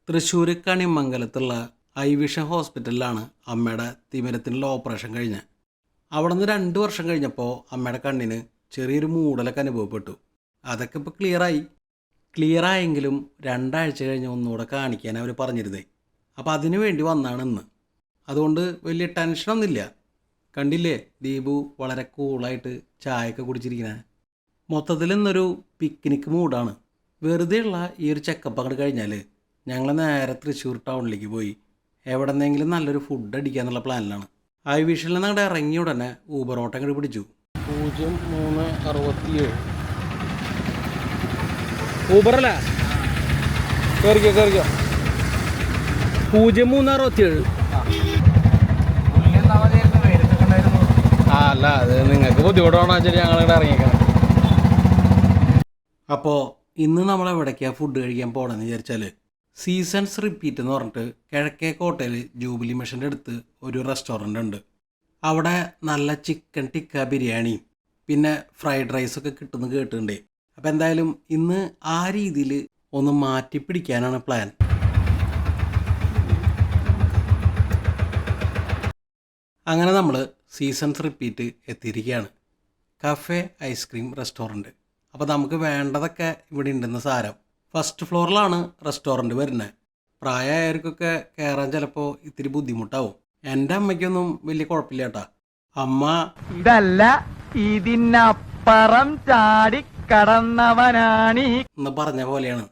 Thrissur കണിമംഗലത്തുള്ള I vision ഹോസ്പിറ്റലിലാണ് അമ്മയുടെ തിമിരത്തിനുള്ള operation കഴിഞ്ഞത്. അവിടെ നിന്ന് 2 വർഷം കഴിഞ്ഞപ്പോൾ അമ്മയുടെ കണ്ണിന് ചെറിയൊരു മൂടലൊക്കെ അനുഭവപ്പെട്ടു. അതൊക്കെ ഇപ്പോൾ ക്ലിയറായെങ്കിലും 2 ആഴ്ച കഴിഞ്ഞ് ഒന്നുകൂടെ കാണിക്കാൻ അവർ പറഞ്ഞിരുന്നേ. അപ്പോൾ അതിനു വേണ്ടി വന്നാണ് ഇന്ന്. അതുകൊണ്ട് വലിയ ടെൻഷനൊന്നുമില്ല. കണ്ടില്ലേ, ദീപു വളരെ കൂളായിട്ട് ചായയൊക്കെ കുടിച്ചിരിക്കണേ. മൊത്തത്തിൽ ഇന്നൊരു പിക്നിക് മൂഡാണ്. വെറുതെയുള്ള ഈ ഒരു ചെക്കപ്പ് അങ്ങോട്ട് കഴിഞ്ഞാൽ ഞങ്ങൾ നേരെ തൃശ്ശൂർ ടൗണിലേക്ക് പോയി എവിടെന്നെങ്കിലും നല്ലൊരു ഫുഡ് അടിക്കാന്നുള്ള പ്ലാനിലാണ്. ഐ വിഷനിൽ നിന്ന് അങ്ങോട്ട് ഇറങ്ങിയ ഉടനെ ഊബർ ഓട്ടോ അങ്ങോട്ട് പിടിച്ചു. 0367 ഊബറല്ലേ? കയറിക്കോ 0367. അല്ല, അത് നിങ്ങൾക്ക് ബുദ്ധിമുട്ടാണോ വെച്ചാൽ ഞങ്ങളിവിടെ ഇറങ്ങിയേക്കണം. അപ്പോൾ ഇന്ന് നമ്മൾ എവിടേക്കാണ് ഫുഡ് കഴിക്കാൻ പോകണമെന്ന് വിചാരിച്ചാൽ സീസൺസ് റിപ്പീറ്റ് എന്ന് പറഞ്ഞിട്ട് കിഴക്കേ കോട്ടയിൽ ജൂബിലി മിഷൻ്റെ അടുത്ത് ഒരു റെസ്റ്റോറൻ്റ് ഉണ്ട്. അവിടെ നല്ല ചിക്കൻ ടിക്ക ബിരിയാണിയും പിന്നെ ഫ്രൈഡ് റൈസൊക്കെ കിട്ടുമെന്ന് കേട്ടിട്ടുണ്ട്. അപ്പോൾ എന്തായാലും ഇന്ന് ആ രീതിയിൽ ഒന്ന് മാറ്റി പിടിക്കാനാണ് പ്ലാൻ. അങ്ങനെ നമ്മൾ സീസൺസ് റിപ്പീറ്റ് എത്തിയിരിക്കുകയാണ്. Cafe ice cream restaurant. അപ്പോൾ നമുക്ക് വേണ്ടതൊക്കെ ഇവിടെ ഉണ്ടെന്ന് സാരം. ഫസ്റ്റ് ഫ്ലോറിലാണ് റെസ്റ്റോറൻറ്റ് വരുന്നത്. പ്രായമായവർക്കൊക്കെ കയറാൻ ചിലപ്പോൾ ഇത്തിരി ബുദ്ധിമുട്ടാവും. എൻ്റെ അമ്മയ്ക്കൊന്നും വലിയ കുഴപ്പമില്ല കേട്ടാ. അമ്മ ഇതല്ല ഇതിനപ്പുറം ചാടിക്കടന്നവനാണ് എന്ന് പറഞ്ഞ പോലെയാണ്.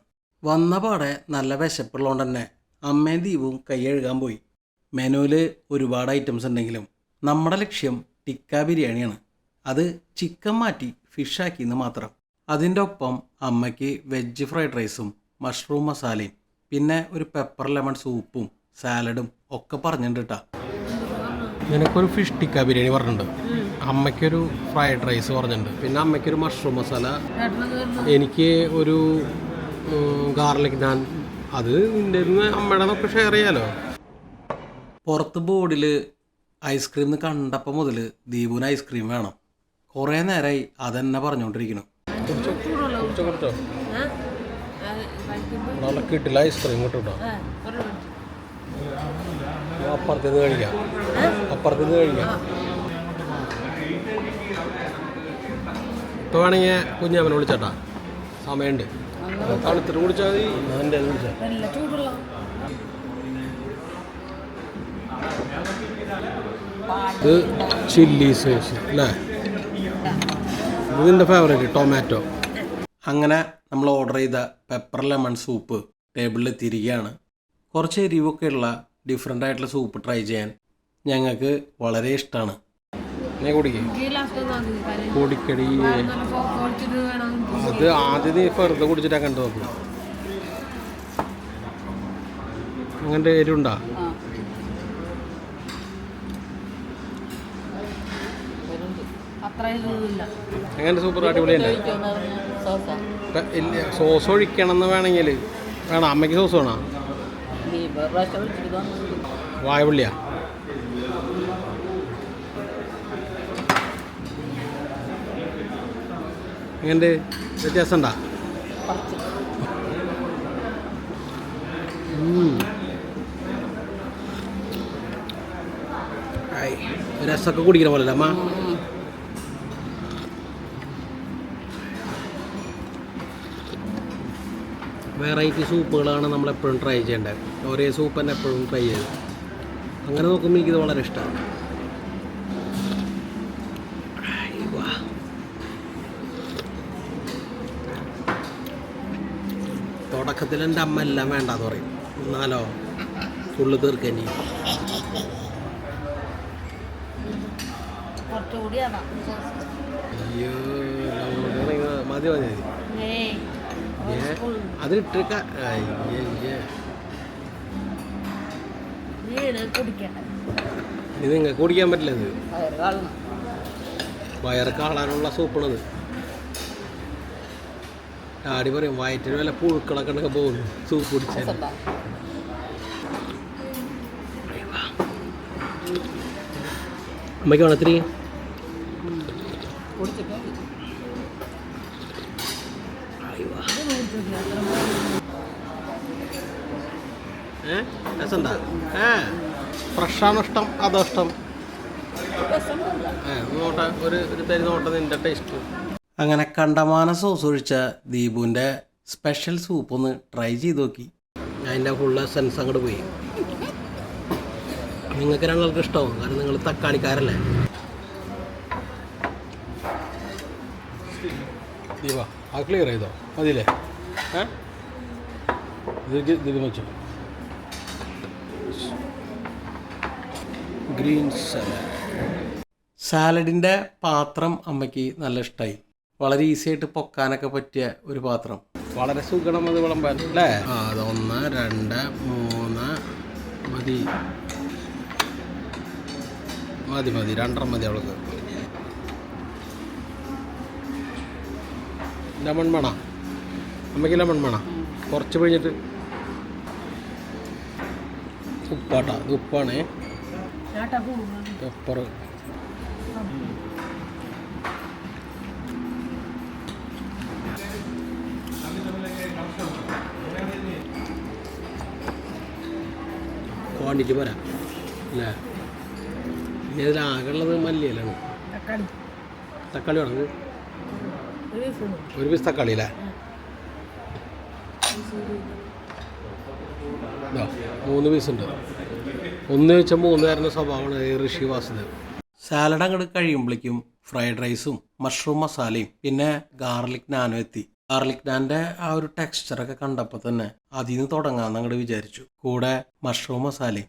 വന്ന പാടെ നല്ല വിശപ്പുള്ളതുകൊണ്ട് തന്നെ അമ്മയും ദീപവും കൈ കഴുകാൻ പോയി. മെനുവിൽ ഒരുപാട് ഐറ്റംസ് ഉണ്ടെങ്കിലും നമ്മുടെ ലക്ഷ്യം ടിക്ക ബിരിയാണിയാണ്. അത് ചിക്കൻ മാറ്റി ഫിഷാക്കിയെന്ന് മാത്രം. അതിൻ്റെ ഒപ്പം അമ്മയ്ക്ക് വെജ് ഫ്രൈഡ് റൈസും മഷ്റൂം മസാലയും പിന്നെ ഒരു പെപ്പർ ലെമൺ സൂപ്പും സാലഡും ഒക്കെ പറഞ്ഞിട്ടുണ്ട് കേട്ടോ. നിനക്കൊരു ഫിഷ് ടിക്ക ബിരിയാണി പറഞ്ഞിട്ടുണ്ട്, അമ്മയ്ക്കൊരു ഫ്രൈഡ് റൈസ് പറഞ്ഞിട്ടുണ്ട്, പിന്നെ അമ്മയ്ക്കൊരു മഷ്റൂം മസാല, എനിക്ക് ഒരു ഗാർലിക് നാൻ. അത് നിൻ്റെ അമ്മയുടെ നമുക്ക് ഷെയർ ചെയ്യാലോ. പുറത്ത് ബോർഡിൽ ഐസ്ക്രീം കണ്ടപ്പോൾ മുതൽ ദീപുവിന് ഐസ്ക്രീം വേണം. കുറേ നേരമായി അതെന്നെ പറഞ്ഞുകൊണ്ടിരിക്കണം. കുടിച്ചോ നല്ല കിട്ടില്ല ഐസ്ക്രീം കിട്ടും. അപ്പുറത്തേന്ന് കഴിക്കാം. ഇപ്പോൾ വേണമെങ്കിൽ കുഞ്ഞാമ്മനെ വിളിച്ചാട്ടാ, സമയമുണ്ട്. തണുത്തിട്ട് കുടിച്ചാൽ മതി. എൻ്റെ കുടിച്ചാൽ ഇത് ചില്ലി സോസ് അല്ലേ? ഇതിൻ്റെ ഫേവറേറ്റ് ടൊമാറ്റോ. അങ്ങനെ നമ്മൾ ഓർഡർ ചെയ്ത പെപ്പർ ലെമൺ സൂപ്പ് ടേബിളിൽ എത്തിയിരിക്കുകയാണ്. കുറച്ച് എരിവൊക്കെ ഉള്ള ഡിഫറെൻ്റ് ആയിട്ടുള്ള സൂപ്പ് ട്രൈ ചെയ്യാൻ ഞങ്ങൾക്ക് വളരെ ഇഷ്ടമാണ്. നീ കുടിക്കടി. അത് ആദ്യം നീ വെറുതെ കുടിച്ചിട്ടാണ് കണ്ടു നോക്കും. അങ്ങനത്തെ എരിവുണ്ടോ? അങ്ങനെ സൂപ്പർ അടിപൊളിയല്ലേ? ഇല്ല, സോസ് ഒഴിക്കണം എന്ന് വേണമെങ്കിൽ വേണം. അമ്മയ്ക്ക് സോസ് വേണോ? വായപുള്ളിയാ? എങ്ങനെ വ്യത്യാസം ഉണ്ടാ? രസമൊക്കെ കുടിക്കുന്ന പോലെ അമ്മ. വെറൈറ്റി സൂപ്പുകളാണ് നമ്മളെപ്പോഴും ട്രൈ ചെയ്യേണ്ടത്. ഒരേ സൂപ്പ് തന്നെ എപ്പോഴും ട്രൈ ചെയ്ത് അങ്ങനെ നോക്കുമ്പോൾ എനിക്കിത് വളരെ ഇഷ്ടമാണ്. തുടക്കത്തിൽ എൻ്റെ അമ്മ എല്ലാം വേണ്ടാന്ന് പറയും, എന്നാലോ ഫുള്ള് തീർക്കനി. അയ്യോ മതി അതിട്ടേക്ക. ഇത് നിങ്ങൾക്ക് കുടിക്കാൻ പറ്റില്ല. ഇത് വയറ് കാളാനുള്ള സൂപ്പാണത്. ഡാഡി പറയും വയറ്റിന് വല്ല പുഴുക്കളൊക്കെ ഉണ്ടൊക്കെ പോകുന്നു സൂപ്പ് കുടിച്ചാൽ. അമ്മയ്ക്ക് വേണത്തിരി രസമുണ്ടാ? ഫ്രഷാണോ ഇഷ്ടം അതോ ഇഷ്ടം? നോട്ടെ ഒരു തരി നോട്ടെ നിൻ്റെ ടേസ്റ്റ്. അങ്ങനെ കണ്ടമാന സോസ് ഒഴിച്ച ദീപുവിൻ്റെ സ്പെഷ്യൽ സൂപ്പ് ഒന്ന് ട്രൈ ചെയ്ത് നോക്കി. അതിൻ്റെ ഫുള്ള് സെൻസ് അങ്ങോട്ട് പോയി. നിങ്ങൾക്ക് രണ്ടാൾക്ക് ഇഷ്ടമാവും, കാരണം നിങ്ങൾ തക്കാളിക്കാരല്ലേ. ദീപ ആ ക്ലിയർ ചെയ്തോ മതിയില്ലേ? ഇത് വെച്ചോ. Green salad. സാലഡിൻ്റെ പാത്രം അമ്മയ്ക്ക് നല്ല ഇഷ്ടമായി. വളരെ ഈസി ആയിട്ട് പൊക്കാനൊക്കെ പറ്റിയ ഒരു പാത്രം. വളരെ സുഖം അത് വിളമ്പാൻ അല്ലേ? അത് 1 2 3 മതി മതി മതി 2 മതി അവൾക്ക്. ലെമൺ വേണം അമ്മയ്ക്ക്, ലെമൺ വേണം കുറച്ച് പിഴിഞ്ഞിട്ട്. ഉപ്പാട്ടാ, ഇത് ഉപ്പാണേ, പെപ്പർ. ക്വാണ്ടിറ്റി പോരാ അല്ലേ? ഇനി ഇതിലാകെയുള്ളത് മല്ലിയിലാണ്. തക്കാളി വേണം, ഒരു പീസ് തക്കാളി അല്ലേ? 3 പീസുണ്ട്. 1 വെച്ചാൽ 3 തരുന്ന സ്വഭാവമാണ് ഋഷി വാസുദേവ്. സാലഡ് അങ്ങോട്ട് കഴിയുമ്പോഴേക്കും ഫ്രൈഡ് റൈസും മഷ്റൂം മസാലയും പിന്നെ ഗാർലിക് നാനും എത്തി. ഗാർലിക് നാൻ്റെ ആ ഒരു ടെക്സ്ചറൊക്കെ കണ്ടപ്പോൾ തന്നെ അതിൽ നിന്ന് തുടങ്ങാമെന്ന് അങ്ങോട്ട് വിചാരിച്ചു. കൂടെ മഷ്റൂം മസാലയും.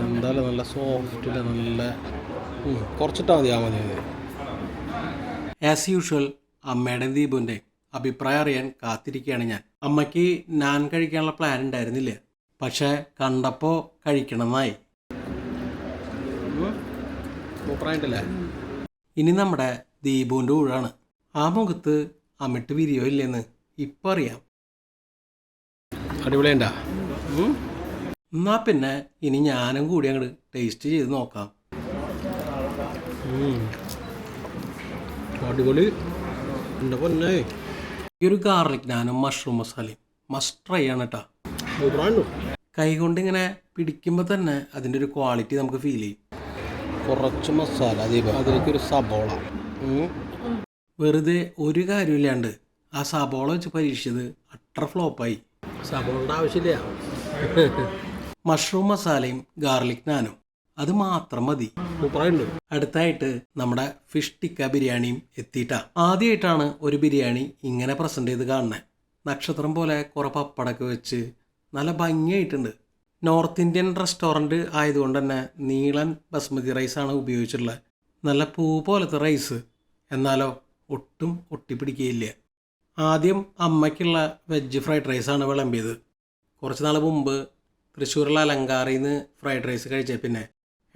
എന്തായാലും നല്ല സോഫ്റ്റില് നല്ല കുറച്ചിട്ടാൽ മതി. മതി. ആസ് യൂഷ്വൽ അമ്മയുടെയും ദീപുവിൻ്റെയും അഭിപ്രായം അറിയാൻ കാത്തിരിക്കുകയാണ് ഞാൻ. അമ്മയ്ക്ക് നാൻ കഴിക്കാനുള്ള പ്ലാൻ ഉണ്ടായിരുന്നില്ല, പക്ഷേ കണ്ടപ്പോൾ കഴിക്കണമെന്നായി. അഭിപ്രായമുണ്ടല്ലേ? ഇനി നമ്മുടെ ദീപുവിൻ്റെ ഊഴാണ്. ആ മുഖത്ത് അമിട്ട് വിരിയോ ഇല്ലെന്ന് ഇപ്പം അറിയാം. അടിപൊളിയുണ്ടാ? എന്നാ പിന്നെ ഇനി ഞാനും കൂടി അങ്ങോട്ട് ടേസ്റ്റ് ചെയ്ത് നോക്കാം. അടിപൊളി. എൻ്റെ പൊന്നേ, ഈ ഒരു ഗാർലിക് നാനും മഷ്റൂം മസാലയും മസ്റ്റ് ട്രൈ ആണ് കേട്ടോ. കൈകൊണ്ട് ഇങ്ങനെ പിടിക്കുമ്പോൾ തന്നെ അതിൻ്റെ ഒരു ക്വാളിറ്റി നമുക്ക് ഫീൽ ചെയ്യും. കുറച്ച് മസാല അതിലേക്കൊരു സബോള. വെറുതെ ഒരു കാര്യമില്ലാണ്ട് ആ സബോള വെച്ച് പരീക്ഷിച്ചത് അട്ടർ ഫ്ലോപ്പായി. സബോളയുടെ ആവശ്യമില്ല. മഷ്റൂം മസാലയും ഗാർലിക് നാനും അത് മാത്രം മതി. സൂപ്പറായിട്ടുണ്ട്. അടുത്തായിട്ട് നമ്മുടെ ഫിഷ് ടിക്ക ബിരിയാണിയും എത്തിയിട്ടാ. ആദ്യമായിട്ടാണ് ഒരു ബിരിയാണി ഇങ്ങനെ പ്രസൻറ്റ് ചെയ്ത് കാണുന്നത്. നക്ഷത്രം പോലെ കുറേ പപ്പടമൊക്കെ വെച്ച് നല്ല ഭംഗിയായിട്ടുണ്ട്. നോർത്ത് ഇന്ത്യൻ റെസ്റ്റോറൻറ്റ് ആയതുകൊണ്ട് തന്നെ നീളൻ ബസ്മതി റൈസാണ് ഉപയോഗിച്ചിട്ടുള്ളത്. നല്ല പൂ പോലത്തെ റൈസ്, എന്നാലോ ഒട്ടും ഒട്ടിപ്പിടിക്കുകയില്ല. ആദ്യം അമ്മയ്ക്കുള്ള വെജ് ഫ്രൈഡ് റൈസാണ് വിളമ്പിയത്. കുറച്ച് നാൾ മുമ്പ് തൃശ്ശൂരുള്ള അലങ്കാറിൽ നിന്ന് ഫ്രൈഡ് റൈസ് കഴിച്ച പിന്നെ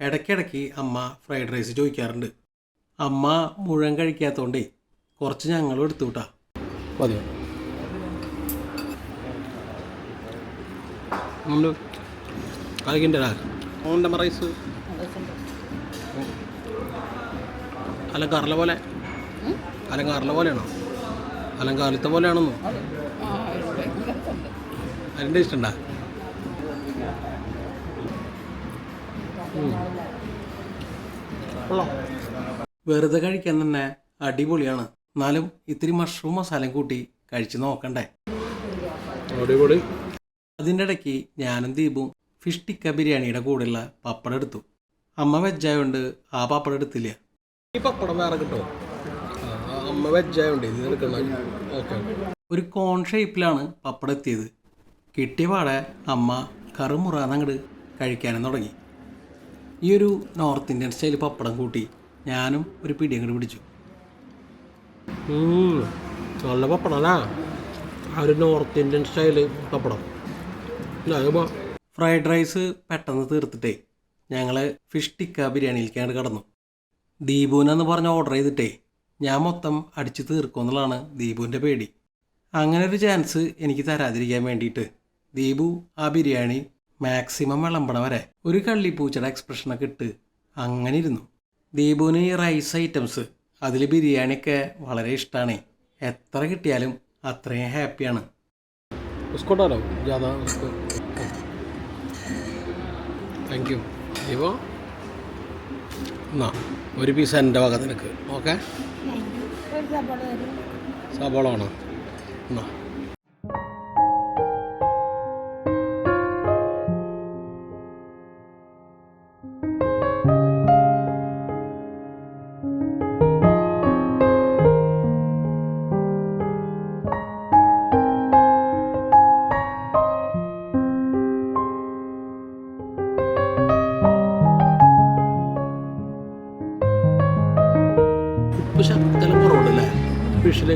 ഇടയ്ക്കിടയ്ക്ക് അമ്മ ഫ്രൈഡ് റൈസ് ചോദിക്കാറുണ്ട്. അമ്മ മുഴുവൻ കഴിക്കാത്തതുകൊണ്ടേ കുറച്ച് ഞങ്ങളും എടുത്തു വിട്ടാ. മതിയോ? കഴിക്കണ്ടേ ഓൻ്റെ റൈസ്? അലങ്കാറിലെ പോലെ? അലങ്കാറിലെ പോലെയാണോ? അലങ്കാലത്തെ പോലെയാണെന്നോ? അതിൻ്റെ ഇഷ്ടണ്ടാ? വെറുതെ കഴിക്കാൻ തന്നെ അടിപൊളിയാണ്. എന്നാലും ഇത്തിരി മഷ്റൂം മസാലയും കൂട്ടി കഴിച്ച് നോക്കണ്ടേ? അടിപൊളി. അതിൻ്റെ ഇടയ്ക്ക് ഞാനും ദീപും ഫിഷ് ടിക്ക ബിരിയാണിയുടെ കൂടെയുള്ള പപ്പടം എടുത്തു. അമ്മ വെജായതുകൊണ്ട് ആ പപ്പടം എടുത്തില്ല. ഈ പപ്പടം വേറെ കിട്ടുമോ? അമ്മ വെജായതുകൊണ്ട് ഇത് എടുക്കണം. ഓക്കെ. ഒരു കോൺ ഷേപ്പിലാണ് പപ്പടം എത്തിയത്. കിട്ടിയ പാടെ അമ്മ കറുമുറാന്നങ്ങട് കഴിക്കാനും തുടങ്ങി. ഈ ഒരു നോർത്ത് ഇന്ത്യൻ സ്റ്റൈൽ പപ്പടം കൂട്ടി ഞാനും ഒരു പിടി അങ്ങോട്ട് പിടിച്ചു. നല്ല പപ്പടം അല്ല, ആ ഒരു നോർത്ത് ഇന്ത്യൻ സ്റ്റൈൽ പപ്പടം. ഫ്രൈഡ് റൈസ് പെട്ടെന്ന് തീർത്തിട്ടേ ഞങ്ങൾ ഫിഷ് ടിക്ക ബിരിയാണിയിലേക്കാണ് കടന്നു. ദീപുവിനെന്ന് പറഞ്ഞ് ഓർഡർ ചെയ്തിട്ടേ ഞാൻ മൊത്തം അടിച്ച് തീർക്കുമെന്നുള്ളതാണ് ദീപുവിൻ്റെ പേടി. അങ്ങനെ ഒരു ചാൻസ് എനിക്ക് തരാതിരിക്കാൻ വേണ്ടിയിട്ട് ദീപു ആ ബിരിയാണി മാക്സിമം വിളമ്പണ വരെ ഒരു കള്ളിപ്പൂച്ചയുടെ എക്സ്പ്രഷനൊക്കെ ഇട്ട് അങ്ങനെ ഇരുന്നു. ദീപുവിന് ഈ റൈസ് ഐറ്റംസ് അതിൽ ബിരിയാണിയൊക്കെ വളരെ ഇഷ്ടമാണ്. എത്ര കിട്ടിയാലും അത്രയും ഹാപ്പിയാണ്. Thank you. ഇപ്പോൾ എന്നാ ഒരു പീസ് എൻ്റെ വക നിനക്ക്. ഓക്കെ, സബോള ആണോ? എന്നാ ഉപ്പ് ശകലം കുറവുണ്ടല്ലേ ഫിഷിൽ?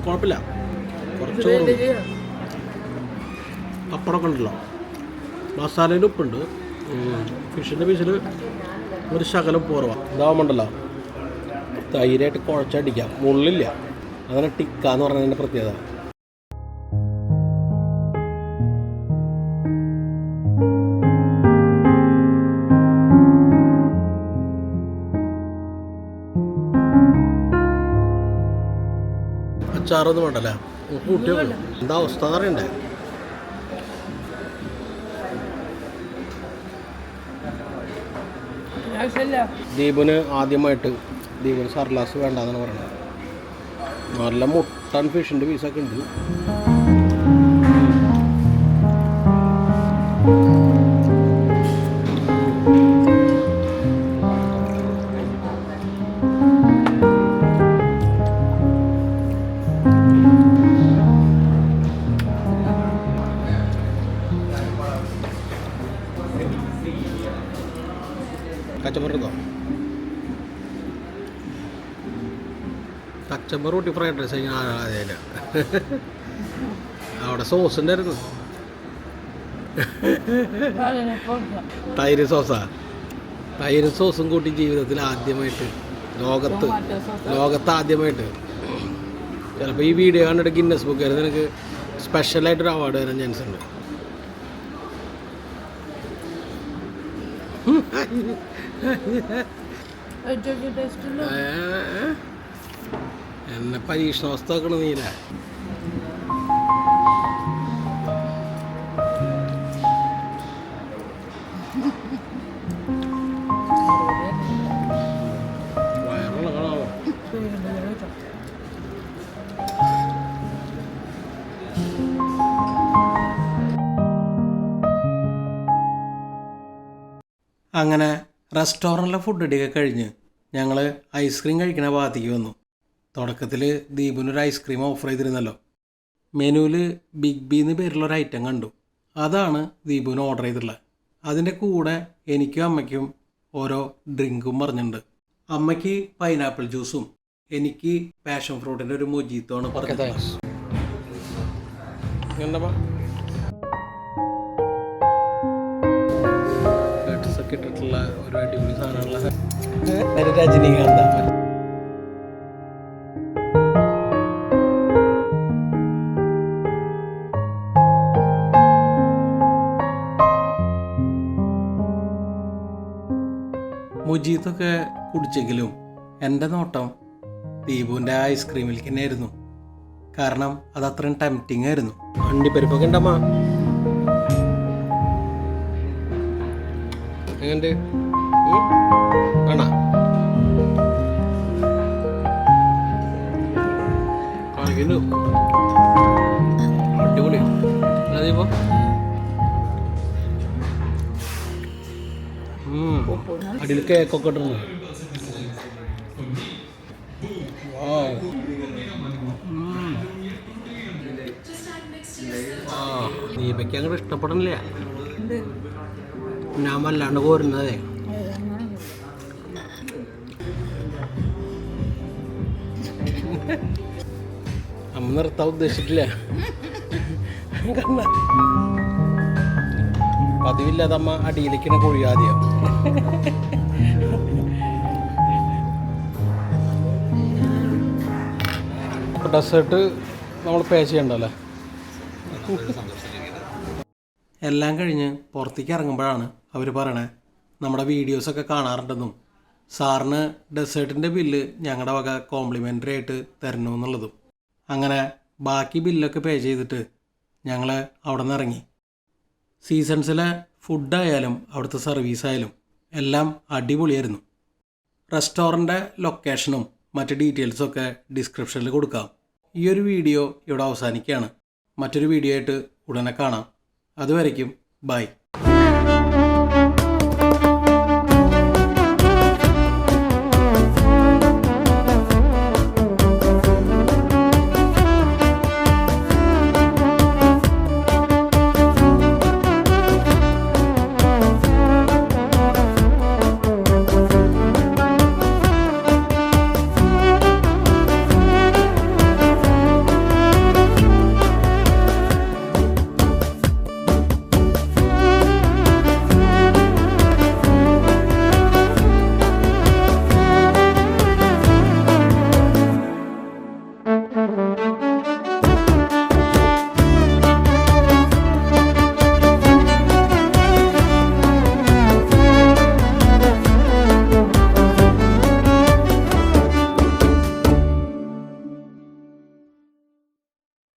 കുഴപ്പമില്ല, കുറച്ച് കുറവുണ്ട്. പപ്പടമൊക്കെ ഉണ്ടല്ലോ, മസാലയിൽ ഉപ്പുണ്ട്. ഫിഷിൻ്റെ പീസിൽ ഒരു ശകലം കുറവാണ്. ഇതാവുമ്പോണ്ടല്ലോ തൈരായിട്ട് കുഴച്ചടിക്കാം, മുള്ളില്ല. അങ്ങനെ ടിക്ക എന്ന് പറഞ്ഞതിൻ്റെ പ്രത്യേകത. അച്ചാറൊന്നും വേണ്ടല്ലേ, കൂട്ടി എന്താ അവസ്ഥ എന്ന് അറിയണ്ടേ? ദീപുന് ആദ്യമായിട്ട് ദീപുന് സർലാസ് വേണ്ടെന്നാണ് പറയുന്നത്. നല്ല മുട്ടൻ ഫിഷിൻ്റെ പീസൊക്കെ ഉണ്ട്. കച്ചമ്പറുണ്ടോ? കച്ചമ്പർ കൂട്ടി ഫ്രൈഡ് റൈസ് അതില്ല. അവിടെ സോസ് ഉണ്ടായിരുന്നു, തൈര് സോസാ. തൈര് സോസും കൂട്ടി ജീവിതത്തിൽ ആദ്യമായിട്ട് ലോകത്ത് ആദ്യമായിട്ട്. ചിലപ്പോൾ ഈ വീഡിയോ കണ്ടിട്ട് ഗിന്നസ് ബുക്ക് ആയിരുന്നു എനിക്ക് സ്പെഷ്യലായിട്ടൊരു അവാർഡ് തരാൻ ചാൻസ് ഉണ്ട്. എന്നെ പരീക്ഷണവസ്ഥ ആക്കണ നീല. വയറുള്ളതാണോ? അങ്ങനെ റെസ്റ്റോറൻറ്റിലെ ഫുഡ് അടിയൊക്കെ കഴിഞ്ഞ് ഞങ്ങൾ ഐസ്ക്രീം കഴിക്കണ ഭാഗത്തേക്ക് വന്നു. തുടക്കത്തിൽ ദീപുനൊരു ഐസ്ക്രീം ഓഫർ ചെയ്തിരുന്നല്ലോ. മെനുവിൽ ബിഗ് ബി എന്ന് പേരുള്ളൊരു ഐറ്റം കണ്ടു. അതാണ് ദീപുവിന് ഓർഡർ ചെയ്തിട്ടുള്ളത്. അതിൻ്റെ കൂടെ എനിക്കും അമ്മയ്ക്കും ഓരോ ഡ്രിങ്കും പറഞ്ഞിട്ടുണ്ട്. അമ്മയ്ക്ക് പൈനാപ്പിൾ ജ്യൂസും എനിക്ക് പാഷൻ ഫ്രൂട്ടിൻ്റെ ഒരു മൊജീത്തോണ് പറഞ്ഞത്. ഒക്കെ ഇട്ടിട്ടുള്ള ഒരു അടിപൊളി സാധനമുള്ള രജനീകാന്ത. മുജീത്തൊക്കെ കുടിച്ചെങ്കിലും എൻ്റെ നോട്ടം ദീപുവിൻ്റെ ഐസ്ക്രീമിലേക്ക് തന്നെ ആയിരുന്നു. കാരണം അത് അത്രയും ടെംപ്റ്റിംഗ് ആയിരുന്നു. അണ്ടിപ്പരിപ്പൊക്കെ ഉണ്ടമ്മ. എങ്ങനെ കാണാ? കാണിക്കുന്നു, അടിപൊളി. അതെപ്പോ അടിയിൽ കേക്കൊക്കെ ഇടുന്നു. ദീപയ്ക്ക് അങ്ങോട്ട് ഇഷ്ടപ്പെടണില്ല. ഞാൻ വല്ലാണ്ട് കോരുന്നതേ. അമ്മ നിർത്താൻ ഉദ്ദേശിച്ചിട്ടില്ല. പതിവില്ലാതെ അമ്മ അടിയിലേക്കാണ് കുഴി ആദ്യം. ഡെസേർട്ട് നമ്മൾ പേ ചെയ്യണ്ടല്ലേ. എല്ലാം കഴിഞ്ഞ് പുറത്തേക്ക് ഇറങ്ങുമ്പോഴാണ് അവർ പറയണേ നമ്മുടെ വീഡിയോസൊക്കെ കാണാറുണ്ടെന്നും സാറിന് ഡെസേർട്ടിൻ്റെ ബില്ല് ഞങ്ങളുടെ വക കോംപ്ലിമെൻ്ററി ആയിട്ട് തരണമെന്നുള്ളതും. അങ്ങനെ ബാക്കി ബില്ലൊക്കെ പേ ചെയ്തിട്ട് ഞങ്ങൾ അവിടെ നിന്ന് ഇറങ്ങി. സീസൺസിലെ ഫുഡായാലും അവിടുത്തെ സർവീസായാലും എല്ലാം അടിപൊളിയായിരുന്നു. റെസ്റ്റോറൻ്റ് ലൊക്കേഷനും മറ്റ് ഡീറ്റെയിൽസൊക്കെ ഡിസ്ക്രിപ്ഷനിൽ കൊടുക്കാം. ഈ ഒരു വീഡിയോ ഇവിടെ അവസാനിക്കുകയാണ്. മറ്റൊരു വീഡിയോ ആയിട്ട് ഉടനെ കാണാം. അതുവരയ്ക്കും ബൈ.